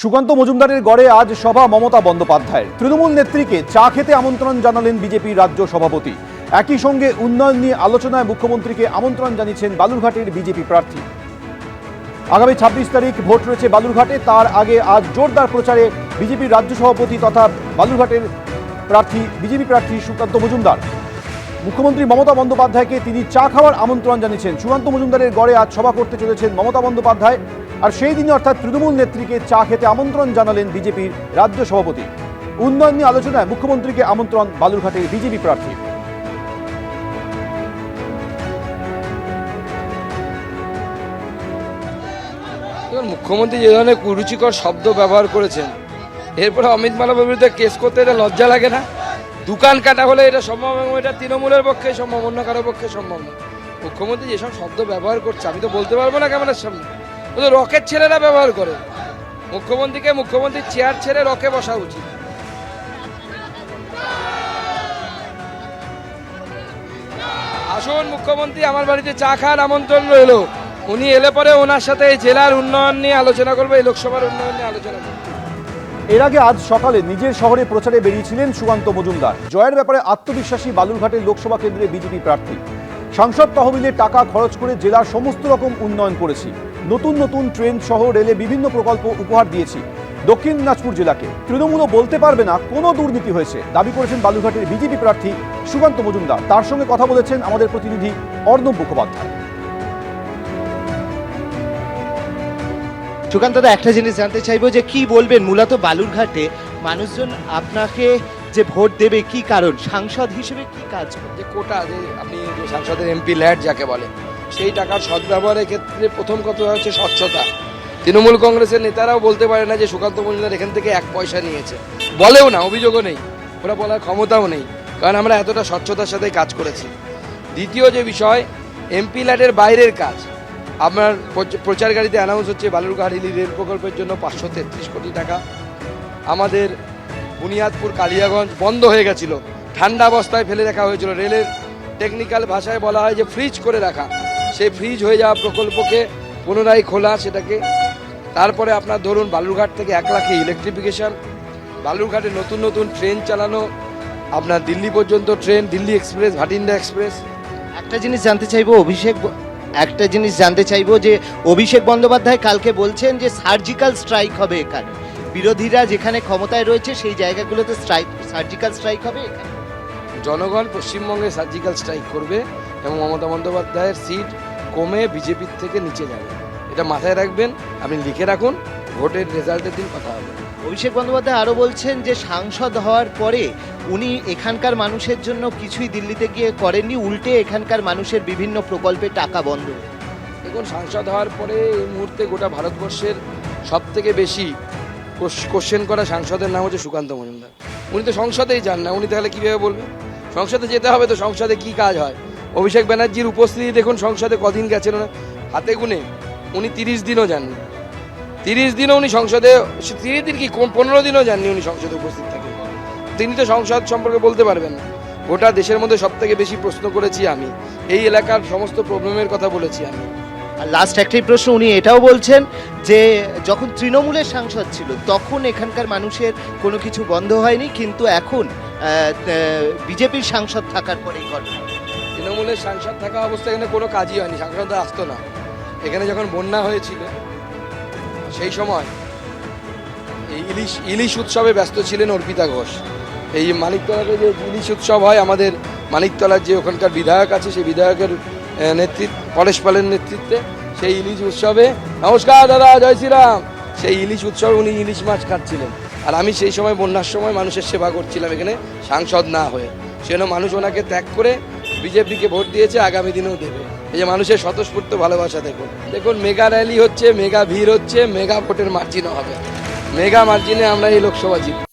সুকান্ত মজুমদারের গড়ে আজ সভা মমতা বন্দ্যোপাধ্যায়ের। তৃণমূল নেত্রীকে চা খেতে আমন্ত্রণ জানালেন বিজেপির রাজ্য সভাপতি। একই সঙ্গে উন্নয়ন নিয়ে আলোচনায় মুখ্যমন্ত্রীকে আমন্ত্রণ জানিয়েছেন বালুরঘাটের বিজেপি প্রার্থী। আগামী ২৬ তারিখ ভোট রয়েছে বালুরঘাটে। তার আগে আজ জোরদার প্রচারে বিজেপির রাজ্য সভাপতি তথা বালুরঘাটের বিজেপি প্রার্থী সুকান্ত মজুমদার। মুখ্যমন্ত্রী মমতা বন্দ্যোপাধ্যায়কে তিনি চা খাওয়ার আমন্ত্রণ জানিয়েছেন। সুকান্ত মজুমদারের গড়ে আজ সভা করতে চলেছেন মমতা বন্দ্যোপাধ্যায়, আর সেই দিনে অর্থাৎ তৃণমূল নেত্রীকে চা খেতে আমন্ত্রণ জানালেন বিজেপির রাজ্য সভাপতি। উন্নয়ন নিয়ে আলোচনায় মুখ্যমন্ত্রীকে আমন্ত্রণ বালুরঘাটের বিজেপি প্রার্থী। মুখ্যমন্ত্রী যে ধরনের কুরুচিকর শব্দ ব্যবহার করেছেন, এরপরে অমিত মালবের বিরুদ্ধে কেস করতে এটা লজ্জা লাগে না? দোকান কাটা হলে এটা সম্ভব, এবং এটা তৃণমূলের পক্ষে সম্ভব, অন্য কারোর পক্ষে সম্ভব না। মুখ্যমন্ত্রী যেসব শব্দ ব্যবহার করছে আমি তো বলতে পারবো না ক্যামেরার সামনে। ও তো রকেট ছেলেরা ব্যবহার করে। মুখ্যমন্ত্রীর চেয়ার ছেড়ে রকে বসা উচিত। আসুন, মুখ্যমন্ত্রী আমার বাড়িতে চা খাওয়ার আমন্ত্রণ রইল। উনি এলে পরে ওনার সাথে এই জেলার উন্নয়ন নিয়ে আলোচনা করবো, এই লোকসভার উন্নয়ন নিয়ে আলোচনা করবো। এর আগে আজ সকালে নিজের শহরে প্রচারে বেরিয়েছিলেন সুকান্ত মজুমদার। জয়ের ব্যাপারে আত্মবিশ্বাসী বালুরঘাটের লোকসভা কেন্দ্রে বিজেপি প্রার্থী। সাংসদ তহবিলে টাকা খরচ করে জেলার সমস্ত রকম উন্নয়ন করেছি। নতুন নতুন ট্রেন সহ রেলে বিভিন্ন প্রকল্প উপহার দিয়েছি দক্ষিণ দিনাজপুর জেলাকে। তৃণমূলও বলতে পারবে না কোনো দুর্নীতি হয়েছে, দাবি করেছেন বালুরঘাটের বিজেপি প্রার্থী সুকান্ত মজুমদার। তার সঙ্গে কথা বলেছেন আমাদের প্রতিনিধি অর্ণব মুখোপাধ্যায়। সুকান্তদা, একটা জিনিস জানতে চাইবো যে কি বলবেন, মূলত বালুরঘাটে মানুষজন আপনাকে যে ভোট দেবে কি কারণ, সাংসদ হিসেবে কি কাজ করবে? যে কোটা, যে আপনি যে সাংসদের এমপি ল্যাড যাকে বলে, সেই টাকার সদ্ব্যবহারের ক্ষেত্রে প্রথম কথা হচ্ছে স্বচ্ছতা। তৃণমূল কংগ্রেসের নেতারাও বলতে পারে না যে সুকান্ত মজুমদার এখান থেকে 1 পয়সা নিয়েছে, বলেও না, অভিযোগও নেই, ওরা বলার ক্ষমতাও নেই, কারণ আমরা এতটা স্বচ্ছতার সাথে কাজ করেছি। দ্বিতীয় যে বিষয়, এমপি ল্যাডের বাইরের কাজ। আপনার প্রচার গাড়িতে অ্যানাউন্স হচ্ছে বালুরঘাট হিলি রেল প্রকল্পের জন্য 533 কোটি টাকা। আমাদের বুনিয়াদপুর কালিয়াগঞ্জ বন্ধ হয়ে গেছিল, ঠান্ডা অবস্থায় ফেলে রাখা হয়েছিল, রেলের টেকনিক্যাল ভাষায় বলা হয় যে ফ্রিজ করে রাখা, সেই ফ্রিজ হয়ে যাওয়া প্রকল্পকে পুনরায় খোলা সেটাকে। তারপরে আপনার ধরুন বালুরঘাট থেকে 1 লাখে ইলেকট্রিফিকেশন, বালুরঘাটে নতুন নতুন ট্রেন চালানো, আপনার দিল্লি পর্যন্ত train, Delhi express, Bathinda express. একটা জিনিস জানতে চাইবো যে অভিষেক বন্দ্যোপাধ্যায় কালকে বলছেন যে সার্জিক্যাল স্ট্রাইক হবে এখানে, বিরোধীরা যেখানে ক্ষমতায় রয়েছে সেই জায়গাগুলোতে সার্জিক্যাল স্ট্রাইক হবে এখানে। জনগণ পশ্চিমবঙ্গে সার্জিক্যাল স্ট্রাইক করবে এবং মমতা বন্দ্যোপাধ্যায়ের সিট কমে বিজেপির থেকে নিচে যাবে, এটা মাথায় রাখবেন। আপনি লিখে রাখুন, ভোটের রেজাল্টের দিন কথা হবে। অভিষেক বন্দ্যোপাধ্যায় আরও বলছেন যে সাংসদ হওয়ার পরে উনি এখানকার মানুষের জন্য কিছুই দিল্লিতে গিয়ে করেননি, উল্টে এখানকার মানুষের বিভিন্ন প্রকল্পে টাকা বন্ধ। দেখুন, সাংসদ হওয়ার পরে এই মুহূর্তে গোটা ভারতবর্ষের সবথেকে বেশি কোশ্চেন করা সাংসদের নাম হচ্ছে সুকান্ত মজুমদার। উনি তো সংসদেই যান না, উনি তাহলে কীভাবে বলবেন? সংসদে যেতে হবে তো, সংসদে কি কাজ হয়? অভিষেক ব্যানার্জির উপস্থিতি দেখুন সংসদে কদিন গেছিল না, হাতে গুনে। উনি 30 দিনও যাননি, 30 দিনও উনি সংসদে, 30 দিন কি 15 দিনও যাননি উনি সংসদে উপস্থিত থাকেন। তিনি তো সংসদ সম্পর্কে বলতে পারবেন না। গোটা দেশের মধ্যে সবথেকে বেশি প্রশ্ন করেছি আমি, এই এলাকার সমস্ত প্রবলেমের কথা বলেছি আমি। আর লাস্ট একটাই প্রশ্ন, উনি এটাও বলছেন যে যখন তৃণমূলের সাংসদ ছিল তখন এখানকার মানুষের কোনো কিছু বন্ধ হয়নি, কিন্তু এখন বিজেপির সাংসদ থাকার পরেই ঘটনা। তৃণমূলের সাংসদ থাকা অবস্থায় এখানে কোনো কাজই হয়নি, সাংসদ আসতো না। এখানে যখন বন্যা হয়েছিল সেই সময় এই ইলিশ উৎসবে ব্যস্ত ছিলেন অর্পিতা ঘোষ। এই মানিকতলাতে যে ইলিশ উৎসব হয়, আমাদের মানিকতলার যে ওখানকার বিধায়ক আছে, সেই বিধায়কের পরেশ পালের নেতৃত্বে সেই ইলিশ উৎসবে, নমস্কার দাদা, জয় শ্রীরাম, সেই ইলিশ উৎসবে উনি ইলিশ মাছ খাচ্ছিলেন। আর আমি সেই সময় বন্যার সময় মানুষের সেবা করছিলাম এখানে, সাংসদ না হয়ে। সেজন্য মানুষ ওনাকে ত্যাগ করে বিজেপিকে ভোট দিয়েছে, আগামী দিনেও দেবে। এই যে মানুষের স্বতঃস্ফূর্ত ভালোবাসা দেখুন, মেগা র্যালি হচ্ছে, মেগা ভিড় হচ্ছে, মেগা ভোটের মার্জিনও হবে। মেগা মার্জিনে আমরা এই লোকসভা জিতব।